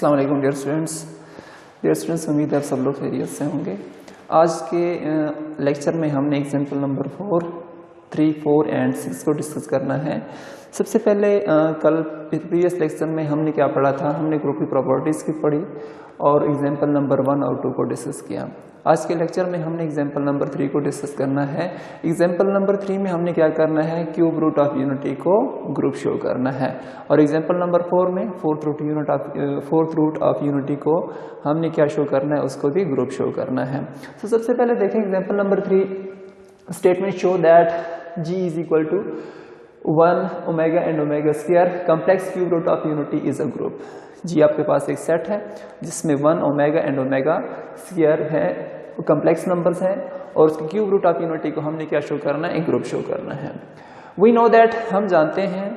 अस्सलाम वालेकुम dear students, उम्मीद है आप सब लोग खैरियत से होंगे। आज के लेक्चर में हमने एग्जाम्पल नंबर 4, 3, 4 एंड 6 को डिस्कस करना है। सबसे पहले कल प्रीवियस लेक्चर में हमने क्या पढ़ा था, हमने ग्रुप की प्रॉपर्टीज़ की पढ़ी और एग्जाम्पल नंबर 1 और 2 को डिस्कस किया। आज के लेक्चर में हमने एग्जाम्पल नंबर 3 को डिस्कस करना है। एग्जाम्पल नंबर 3 में हमने क्या करना है, क्यूब रूट ऑफ यूनिटी को ग्रुप शो करना है और एग्जाम्पल नंबर 4 में फोर्थ रूट ऑफ यूनिटी को हमने क्या शो करना है, उसको भी ग्रुप शो करना है। तो सबसे पहले देखें example number 3, statement show that G is equal to 1 omega and omega square complex cube root of unity is a group. जी आपके पास एक सेट है जिसमें 1 ओमेगा एंड ओमेगा स्क्वायर है, कॉम्प्लेक्स नंबर्स हैं और उसके क्यूब रूट ऑफ यूनिटी को हमने क्या शो करना है, एक ग्रुप शो करना है। वी नो दैट, हम जानते हैं,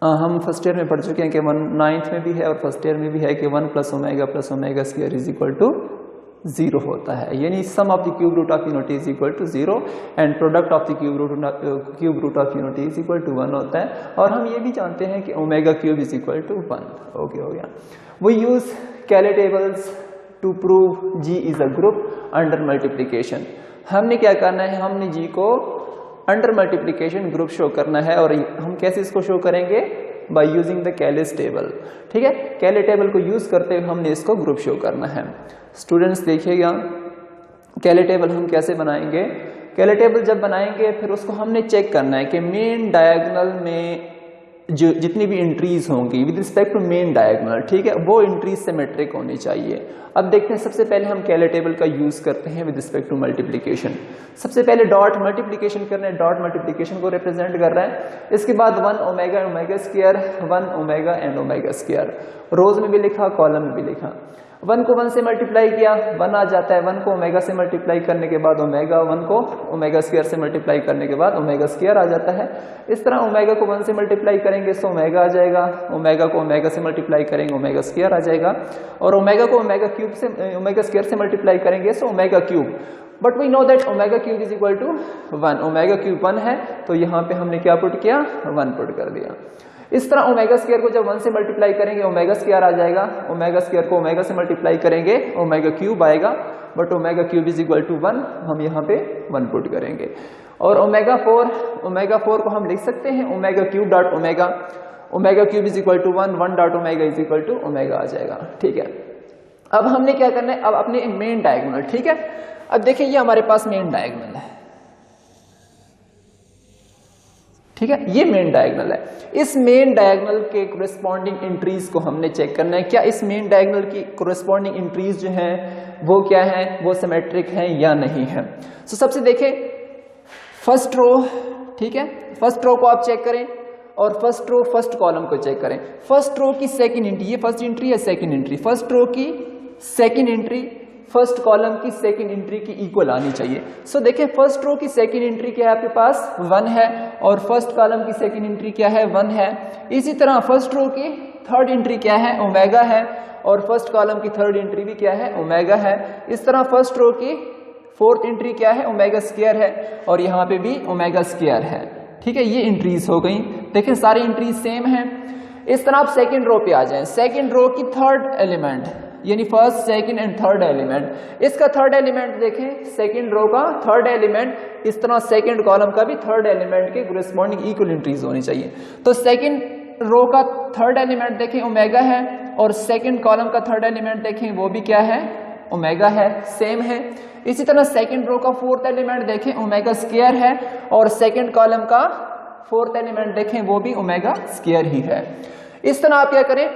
हम फर्स्ट ईयर में पढ़ चुके हैं कि 9th में भी है और फर्स्ट ईयर में भी है कि 1 plus omega square is equal to 0 होता है, यानी sum of the cube root of unity is equal to 0 and product of the cube root of unity is equal to 1 होता है। और हम ये भी जानते हैं कि omega cube is equal to 1। Okay, हो गया। We use Cayley tables to prove G is a group under multiplication. हमने क्या करना है, हमने G को अंडर मल्टीप्लीकेशन ग्रुप शो करना है और हम कैसे इसको शो करेंगे, बाय यूजिंग द कैलेस टेबल। ठीक है, कैले टेबल को यूज करते हुए हमने इसको ग्रुप शो करना है। स्टूडेंट्स देखिएगा, कैले टेबल हम कैसे बनाएंगे। कैले टेबल जब बनाएंगे फिर उसको हमने चेक करना है कि मेन डायगोनल में जो जितनी भी एंट्रीज होंगी with respect to main diagonal, ठीक है, वो एंट्रीज सिमेट्रिक होनी चाहिए। अब देखते हैं, सबसे पहले हम कैले टेबल का यूज करते हैं विद रिस्पेक्ट टू मल्टीप्लिकेशन। सबसे पहले डॉट मल्टीप्लिकेशन कर रहे हैं, डॉट मल्टीप्लिकेशन को रिप्रेजेंट कर रहा है। इसके बाद 1 omega square, 1 omega and omega square, rows में भी लिखा, कॉलम में भी लिखा। 1 को 1 से मल्टीप्लाई किया, 1 आ जाता है। 1 को ओमेगा से मल्टीप्लाई करने के बाद ओमेगा, 1 को ओमेगा स्क्वायर से मल्टीप्लाई करने के बाद ओमेगा स्क्वायर आ जाता है। इस तरह ओमेगा को 1 से मल्टीप्लाई करेंगे तो ओमेगा आ जाएगा, ओमेगा को ओमेगा से मल्टीप्लाई करेंगे ओमेगा स्क्वायर आ जाएगा और ओमेगा को ओमेगा स्क्वायर से मल्टीप्लाई करेंगे तो omega cube. But we know that omega cube is equal to 1। Omega cube 1 है तो यहाँ पे हमने क्या पुट किया, 1 पुट कर दिया। इस तरह ओमेगा स्क्वायर को जब 1 से मल्टीप्लाई करेंगे ओमेगा स्क्वायर आ जाएगा, ओमेगा स्क्वायर को ओमेगा से मल्टीप्लाई करेंगे ओमेगा क्यूब आएगा, but omega cube is equal to 1, हम यहाँ पे 1 पुट करेंगे। और ओमेगा 4 को हम लिख सकते हैं omega cube dot omega cube is equal to 1 dot omega is equal to omega आ जाएगा। ठीक है, अब हमने क्या करना है, अब अपने मेन डायगोनल, ठीक है, अब देखिए ये हमारे पास मेन डायगोनल है, ठीक है, ये मेन डायगोनल है। इस मेन डायगोनल के कोरेस्पॉन्डिंग एंट्रीज को हमने चेक करना है, क्या इस मेन डायगोनल की कोरेस्पॉन्डिंग एंट्रीज जो हैं वो क्या है, वो सिमेट्रिक हैं या नहीं है। तो सबसे देखें फर्स्ट रो, ठीक है, फर्स्ट रो को आप चेक करें और फर्स्ट रो फर्स्ट कॉलम को चेक करें। फर्स्ट रो की सेकंड एंट्री, ये फर्स्ट एंट्री है, सेकंड एंट्री, फर्स्ट रो की सेकंड एंट्री फर्स्ट कॉलम की सेकंड एंट्री की इक्वल आनी चाहिए। सो देखें फर्स्ट रो की सेकंड एंट्री क्या है, आपके पास 1 है और फर्स्ट कॉलम की सेकंड एंट्री क्या है, 1 है। इसी तरह फर्स्ट रो की थर्ड एंट्री क्या है, ओमेगा है और फर्स्ट कॉलम की थर्ड एंट्री भी क्या है, ओमेगा है। इस तरह फर्स्ट रो की फोर्थ एंट्री क्या है, ओमेगा स्क्वायर है और यहाँ पे भी ओमेगा स्क्वायर है। ठीक है, ये एंट्रीज हो गई, देखें सारी एंट्रीज सेम है। इस तरह आप सेकेंड रो पे आ जाएं, सेकेंड रो की थर्ड एलिमेंट यानी first second and third element, इसका थर्ड एलिमेंट देखें, सेकंड रो का थर्ड एलिमेंट, इस तरह सेकंड कॉलम का भी थर्ड एलिमेंट के कोरेस्पॉन्डिंग इक्वल एंट्रीज होनी चाहिए। तो सेकंड रो का थर्ड एलिमेंट देखें ओमेगा है और सेकंड कॉलम का थर्ड एलिमेंट देखें वो भी क्या है, ओमेगा है, सेम है। इसी तरह सेकंड रो का फोर्थ एलिमेंट देखें ओमेगा स्क्वायर है और सेकंड कॉलम का फोर्थ एलिमेंट देखें वो भी ओमेगा स्क्वायर ही है। इस तरह आप क्या करें,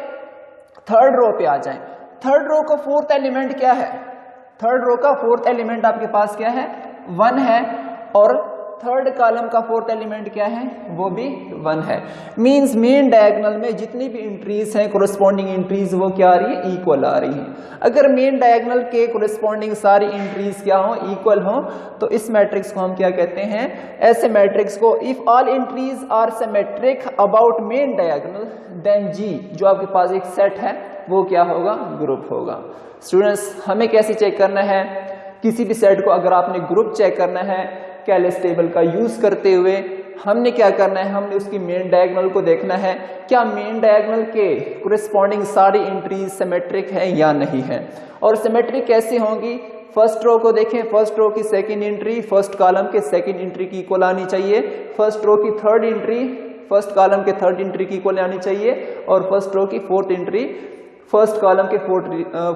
थर्ड रो पे आ जाएं। थर्ड रो का फोर्थ एलिमेंट क्या है, थर्ड रो का फोर्थ एलिमेंट आपके पास क्या है, 1 है और थर्ड कॉलम का फोर्थ एलिमेंट क्या है, वो भी 1 है। मींस मेन डायगोनल में जितनी भी एंट्रीज हैं कोरेस्पॉन्डिंग एंट्रीज वो क्या आ रही है, इक्वल आ रही हैं। अगर मेन डायगोनल के कोरेस्पॉन्डिंग सारी एंट्रीज क्या हो, इक्वल हो, तो इस मैट्रिक्स को हम क्या कहते हैं, ऐसे मैट्रिक्स को if all entries are symmetric about main diagonal then G जो आपके पास एक सेट है वो क्या होगा, ग्रुप होगा। स्टूडेंट्स हमें कैसे चेक करना है, किसी भी सेट को अगर आपने ग्रुप चेक करना है कैलेस टेबल का यूज करते हुए हमने क्या करना है, हमने उसकी मेन डायगोनल को देखना है, क्या मेन डायगोनल के कोरिस्पॉन्डिंग सारी एंट्रीज सिमेट्रिक है या नहीं है। और सिमेट्रिक कैसे होंगी, फर्स्ट रो को देखें, फर्स्ट रो की सेकंड एंट्री फर्स्ट कॉलम के सेकंड एंट्री की इक्वल आनी चाहिए, फर्स्ट रो की थर्ड एंट्री फर्स्ट कॉलम के थर्ड एंट्री की इक्वल आनी चाहिए, और फर्स्ट रो की फोर्थ एंट्री फर्स्ट कॉलम के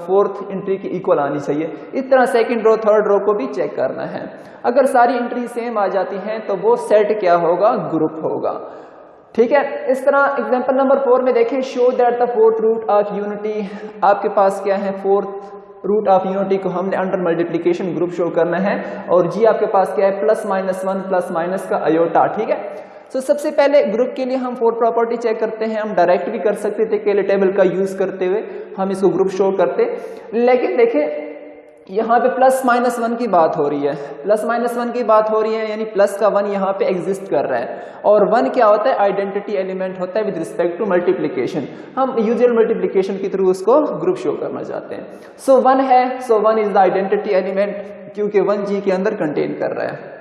फोर्थ एंट्री की इक्वल आनी चाहिए। इस तरह सेकंड रो थर्ड रो को भी चेक करना है। अगर सारी एंट्री सेम आ जाती हैं तो वो सेट क्या होगा, ग्रुप होगा। ठीक है, इस तरह एग्जांपल नंबर 4 में देखें, show that the fourth root of unity, आपके पास क्या है, फोर्थ रूट ऑफ यूनिटी को हमने अंडर मल्टीप्लिकेशन ग्रुप शो करना है, और जी आपके पास क्या है, प्लस माइनस 1 प्लस माइनस का अयोटा। ठीक है, तो सबसे पहले ग्रुप के लिए हम फोर्थ प्रॉपर्टी चेक करते हैं। हम डायरेक्ट भी कर सकते थे, केले टेबल का यूज करते हुए हम इसको ग्रुप शो करते, लेकिन देखें यहाँ पे प्लस माइनस 1 की बात हो रही है, प्लस माइनस 1 की बात हो रही है, यानी प्लस का 1 यहाँ पे एग्जिस्ट कर रहा है, और 1 क्या होता है, आइडेंटिटी एलिमेंट होता है विद रिस्पेक्ट टू मल्टीप्लिकेशन। हम यूजुअल मल्टीप्लिकेशन के थ्रू उसको ग्रुप शो करना चाहते हैं। सो 1 है, सो 1 इज द आइडेंटिटी एलिमेंट, क्योंकि 1 जी के अंदर कंटेन कर रहा है।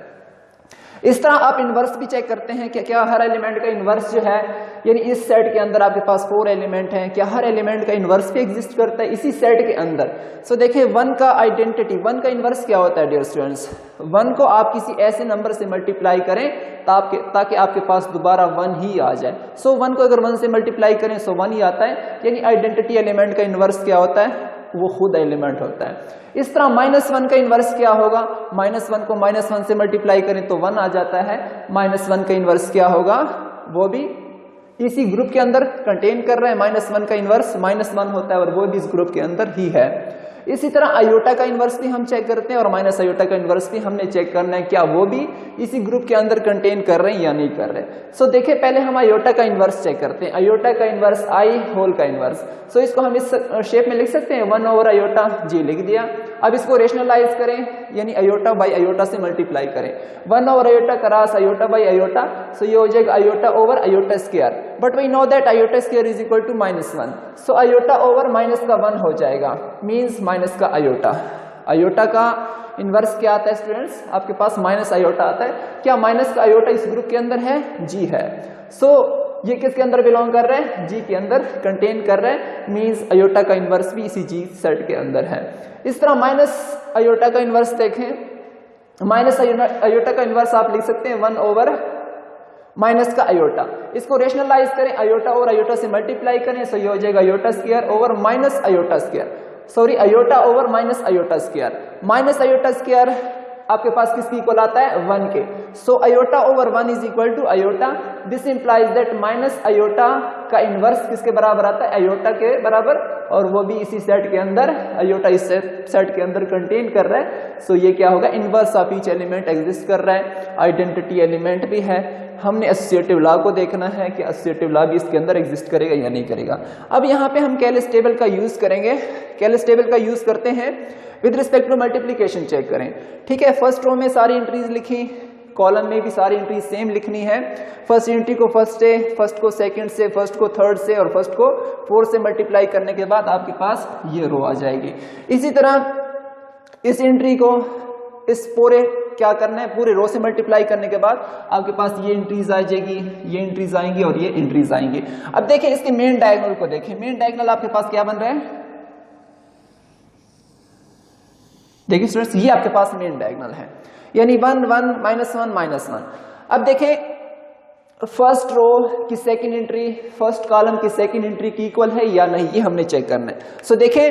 इस तरह आप इनवर्स भी चेक करते हैं कि क्या हर एलिमेंट का इनवर्स जो है, यानी इस सेट के अंदर आपके पास 4 एलिमेंट हैं, क्या हर एलिमेंट का इनवर्स भी एग्जिस्ट करता है इसी सेट के अंदर। सो देखिए 1 का आइडेंटिटी, 1 का इनवर्स क्या होता है डियर स्टूडेंट्स, 1 को आप किसी ऐसे नंबर से मल्टीप्लाई करें ताकि आपके पास दोबारा 1 ही आ जाए। सो 1 को अगर 1 से मल्टीप्लाई करें सो 1 ही आता है, यानी आइडेंटिटी एलिमेंट का इनवर्स क्या होता है, वो खुद एलिमेंट होता है। इस तरह -1 का इनवर्स क्या होगा, -1 को -1 से मल्टीप्लाई करें तो 1 आ जाता है, -1 का इनवर्स क्या होगा, वो भी इसी ग्रुप के अंदर कंटेन कर रहा है, -1 का इनवर्स -1 होता है और वो भी इस ग्रुप के अंदर ही है। इसी तरह आयोटा का इनवर्स भी हम चेक करते हैं, और माइनस आयोटा का इनवर्स भी हमने चेक करना है, क्या वो भी इसी ग्रुप के अंदर कंटेन कर रहे हैं या नहीं कर रहे। सो देखिए पहले हम आयोटा का इनवर्स चेक करते हैं, आयोटा का इनवर्स आई होल का इनवर्स। सो इसको हम इस शेप में लिख सकते हैं, 1 ओवर आयोटा, जी लिख दिया। अब इसको रेशनलाइज करें, यानी आयोटा बाई आयोटा से मल्टीप्लाई करें, 1 over iota cross iota by iota, so ये हो जाएगा iota over iota square, but we know that iota square is equal to -1, so iota over minus का 1 हो जाएगा, मींस माइनस का आयोटा। आयोटा का इनवर्स क्या आता है स्टूडेंट्स, आपके पास माइनस आयोटा आता है। क्या माइनस का आयोटा इस ग्रुप के अंदर है, जी है। सो ये किसके अंदर बिलोंग कर रहा है, जी के अंदर कंटेन कर रहा है, मींस आयोटा का इनवर्स भी इसी जी सेट के अंदर है। इस तरह माइनस आयोटा का इनवर्स देखें, माइनस आयोटा का इनवर्स आप लिख सकते हैं 1 ओवर माइनस का आयोटा। इसको रेशनलाइज करें, आयोटा और आयोटा से मल्टीप्लाई करें, सो ये हो जाएगा iota square over minus iota square, sorry iota over minus iota square. Minus iota square आपके पास किसकी इक्वल आता है, 1 के। So iota over 1 is equal to iota, this implies that minus iota का इनवर्स किसके बराबर आता है, आयोटा के बराबर, और वो भी इसी सेट के अंदर, आयोटा इस सेट के अंदर कंटेन कर रहा है। सो ये क्या होगा, inverse of each element exist कर रहा है, आइडेंटिटी एलिमेंट भी है। हमने एसोसिएटिव लॉ को देखना है कि एसोसिएटिव लॉ भी इसके अंदर एग्जिस्ट करेगा या नहीं करेगा। अब यहाँ पे हम कैलिस टेबल का यूज करेंगे, कैलिस टेबल का यूज करते हैं with respect to multiplication check करें। ठीक है, फर्स्ट रो में सारी एंट्रीज लिखी, कॉलम में भी सारी एंट्रीज सेम लिखनी है। फर्स्ट एंट्री को फर्स्ट से, फर्स्ट को सेकंड से, फर्स्ट को थर्ड से, और फर्स्ट को फोर्थ से मल्टीप्लाई करने के बाद आपके पास ये रो आ जाएगी। इसी तरह इस एंट्री को इस पूरे क्या करना है, पूरे रो से मल्टीप्लाई करने के बाद आपके पास ये एंट्रीज आ जाएगी, ये एंट्रीज आएंगी और ये एंट्रीज आएंगी। अब देखिए इसके मेन डायगोनल को देखें, मेन डायगोनल आपके पास क्या बन रहा है, देखिए स्टूडेंट्स ये आपके पास मेन डायगोनल है, यानी 1 1 -1 -1। अब देखें फर्स्ट रो की सेकंड एंट्री फर्स्ट कॉलम की सेकंड एंट्री की इक्वल है या नहीं, ये हमने चेक करना है। सो देखें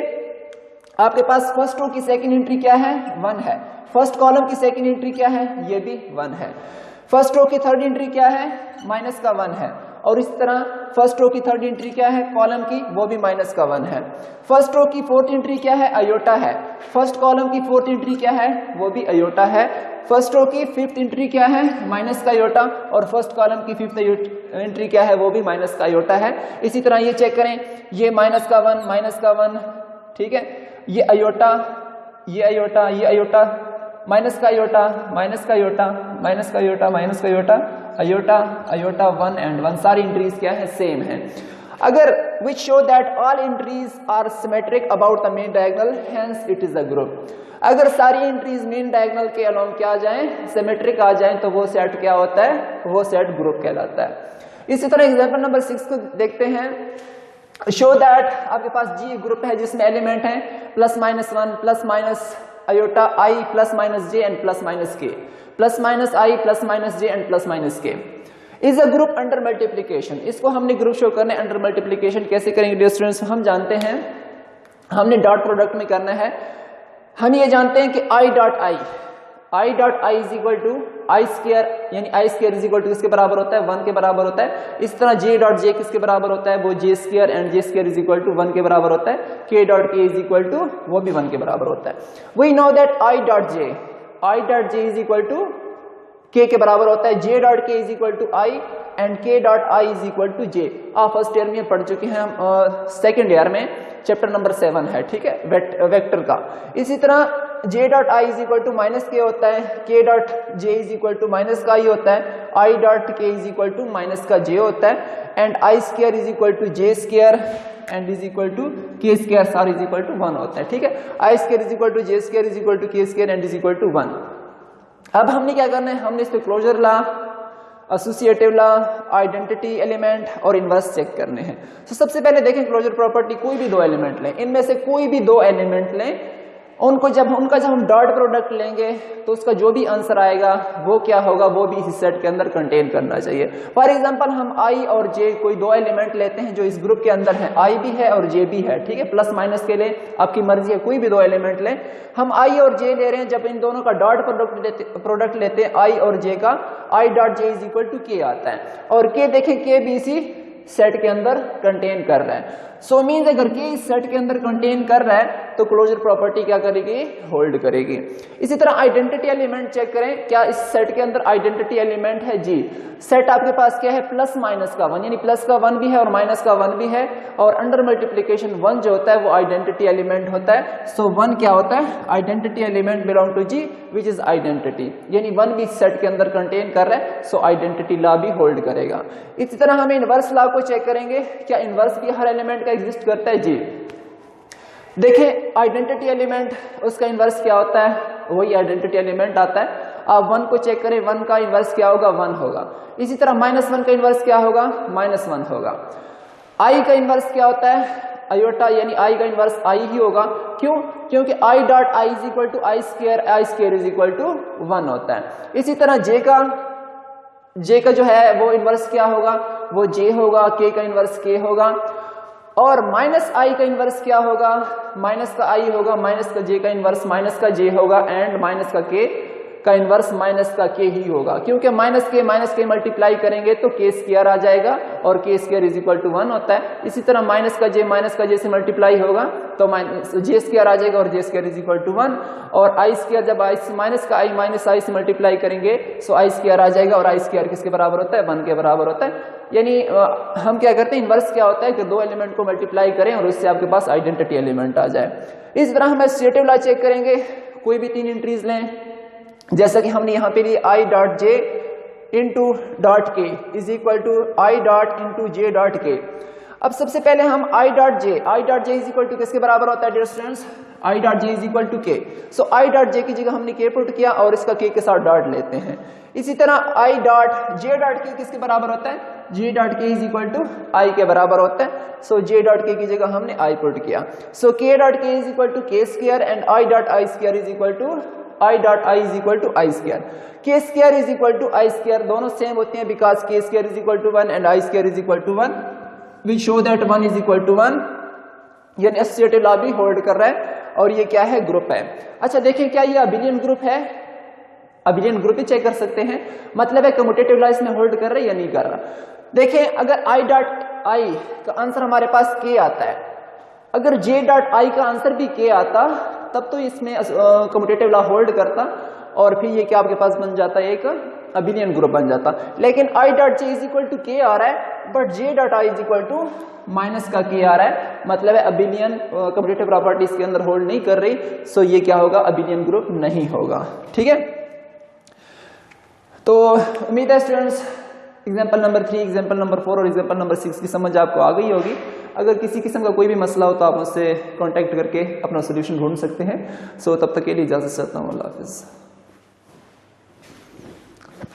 आपके पास फर्स्ट रो की सेकंड एंट्री क्या है, 1 है। फर्स्ट कॉलम की सेकंड एंट्री क्या है, ये भी 1 है। फर्स्ट रो की थर्ड एंट्री क्या है, माइनस का 1 है, और इस तरह फर्स्ट रो की थर्ड एंट्री क्या है, कॉलम की, वो भी माइनस का 1 है। फर्स्ट रो की फोर्थ एंट्री क्या है, आयोटा है। फर्स्ट कॉलम की फोर्थ एंट्री क्या है, वो भी आयोटा है। फर्स्ट रो की फिफ्थ एंट्री क्या है, माइनस का आयोटा, और फर्स्ट कॉलम की फिफ्थ एंट्री क्या है, वो भी माइनस का आयोटा है। इसी तरह ये चेक करें, ये माइनस का 1 माइनस का 1, ठीक है, ये आयोटा, ये आयोटा, ये आयोटा, माइनस का आयोटा, माइनस का आयोटा, माइनस का आयोटा, माइनस का आयोटा, आयोटा, आयोटा 1 एंड 1, सारी एंट्रीज क्या है, सेम है। अगर which show that all entries are symmetric about the main diagonal, hence it is a group। अगर सारी एंट्रीज मेन डायगोनल के अलोंग क्या आ जाएं, सिमेट्रिक आ जाएं, तो वो सेट क्या होता है, वो सेट ग्रुप कहलाता है। इसी तरह एग्जांपल नंबर 6 को देखते हैं। शो दैट आपके पास जी ग्रुप है जिसमें एलिमेंट हैं +-1 +- i +-j and +-k, +-i +-j and +-k is a group under multiplication. इसको हमने ग्रुप शो करना है अंडर मल्टीप्लीकेशन। कैसे करेंगे डियर स्टूडेंट्स, हम जानते हैं हमने डॉट प्रोडक्ट में करना है। हम ये जानते हैं कि i dot i is equal to i square, यानी i square is equal to किसके बराबर होता है, 1 के बराबर होता है। इस तरह j डॉट जे किसके बराबर होता है, वो j square and j square is equal to 1 के बराबर होता है। k dot k is equal to वो भी 1 के बराबर होता है। We know that i dot j is equal to k के बराबर होता है। j dot k is equal to i and k dot i is equal to j। आप फर्स्ट ईयर में पढ़ चुके हैं, हम सेकेंड ईयर में चैप्टर नंबर 7 है, ठीक है, वेक्टर का। इसी तरह j dot i is equal to -k होता है, k dot j is equal to -i होता है, i dot k is equal to -j होता है and i square is equal to j square and is equal to k square सार is equal to 1 होता है, ठीक है। i square is equal to j square is equal to k square and is equal to 1। अब हमने क्या करना है, हमने इसको closure law, associative law, identity element और इनवर्स चेक करने हैं। तो सबसे पहले देखें क्लोजर प्रॉपर्टी, कोई भी दो एलिमेंट लें, इनमें से कोई भी दो एलिमेंट लें, उनका जब हम डॉट प्रोडक्ट लेंगे तो उसका जो भी आंसर आएगा वो क्या होगा, वो भी इस सेट के अंदर कंटेन करना चाहिए। फॉर एग्जांपल हम i और j कोई दो एलिमेंट लेते हैं जो इस ग्रुप के अंदर है, i भी है और j भी है, ठीक है, प्लस माइनस के लिए आपकी मर्जी है, कोई भी दो एलिमेंट लें। हम i और j ले रहे हैं, जब इन दोनों का डॉट प्रोडक्ट लेते हैं i और j का, i dot j is equal to k आता है और k देखें k भी इसी सेट के अंदर कंटेन कर रहा है। सो मीन्स अगर के इस सेट के अंदर कंटेन कर रहा है तो क्लोजर प्रॉपर्टी क्या करेगी, होल्ड करेगी। इसी तरह आइडेंटिटी एलिमेंट चेक करें, क्या इस सेट के अंदर आइडेंटिटी एलिमेंट है, जी। सेट आपके पास क्या है, प्लस माइनस का 1, यानी प्लस का 1 भी है और माइनस का 1 भी है, और अंडर मल्टीप्लीकेशन 1 जो होता है वो आइडेंटिटी एलिमेंट होता है। सो 1 क्या होता है, identity element belong to G which is identity, यानी 1 भी सेट के अंदर कंटेन कर रहा है, सो आइडेंटिटी लॉ भी होल्ड करेगा। इसी तरह हम इनवर्स लॉ को चेक करेंगे, क्या इनवर्स भी हर एलिमेंट का एग्जिस्ट करता है, जी। देखें आइडेंटिटी एलिमेंट, उसका इनवर्स क्या होता है, वही आइडेंटिटी एलिमेंट आता है। आप 1 को चेक करें, 1 का इनवर्स क्या होगा, 1 होगा। इसी तरह -1 का इनवर्स क्या होगा, -1 होगा। i का इनवर्स क्या होता है, आयोटा, यानी i का इनवर्स i ही होगा। क्यों, क्योंकि i dot i is equal to i square is equal to 1 होता है। इसी तरह j का जो है वो इनवर्स क्या होगा, वो j होगा, k का इनवर्स k होगा, और -i का इनवर्स क्या होगा, माइनस का i होगा, माइनस का j का इनवर्स माइनस का j होगा एंड माइनस का k का इनवर्स माइनस का k ही होगा, क्योंकि माइनस के मल्टीप्लाई करेंगे तो k स्क्वायर आ जाएगा और k square is equal to 1 होता है। इसी तरह माइनस का j से मल्टीप्लाई होगा तो j स्क्वायर आ जाएगा और j square is equal to 1, और i स्क्वायर जब माइनस i से मल्टीप्लाई करेंगे सो i स्क्वायर आ जाएगा, और i स्क्वायर किसके बराबर होता है, 1 के बराबर होता है। यानी हम क्या करते हैं, इनवर्स क्या होता है कि दो एलिमेंट को मल्टीप्लाई करें और उससे आपके पास आइडेंटिटी एलिमेंट आ जाए। इस तरह हम एसोसिएटिव लॉ चेक करेंगे, कोई भी 3 एंट्रीज लें, जैसा कि हमने यहाँ पे ली i dot j into dot k is equal to i dot into j dot k. अब सबसे पहले हम i dot j is equal to किसके बराबर होता है dear students, i dot j is equal to k। So i dot j की जगह हमने k पुट किया और इसका k के साथ डॉट लेते हैं। इसी तरह i dot j dot k किसके बराबर होता है, j dot k is equal to i के बराबर होता है। सो j डॉट k की जगह हमने i पुट किया। So k dot k is equal to k square and i dot i square is equal to i dot i is equal to i square. k square is equal to i square, दोनों same होते हैं because k square is equal to 1 and i square is equal to 1। We show that 1 is equal to 1, यानी associative law भी hold कर रहा है और ये क्या है, ग्रुप है। अच्छा देखें, क्या ये अबिलियन ग्रुप है, अबिलियन ग्रुप ही चेक कर सकते हैं, मतलब है कम्यूटेटिव लॉ इसमें होल्ड कर रहा है या नहीं कर रहा। देखें अगर i डॉट i का आंसर हमारे पास k आता है, अगर j डॉट i का आंसर भी k आता तब तो इसमें कम्यूटेटिव लॉ होल्ड करता और फिर ये क्या आपके पास बन जाता है, एक अबिलियन ग्रुप बन जाता। लेकिन i dot j is equal to k आ रहा है but j dot i is equal to minus का k आ रहा है, मतलब है अबिलियन कम्यूटेटिव प्रॉपर्टी इसके अंदर होल्ड नहीं कर रही। सो ये क्या होगा, अबिलियन ग्रुप नहीं होगा, ठीक है। तो उम्मीद है students example number 3, example number 4 और एग्जाम्पल नंबर 6 की समझ आपको आ गई होगी। अगर किसी किस्म का कोई भी मसला हो तो आप मुझसे कांटेक्ट करके अपना सोल्यूशन ढूंढ सकते हैं। सो तब तक के लिए इजाज़त चाहता हूँ। अल्लाह हाफ़िज़।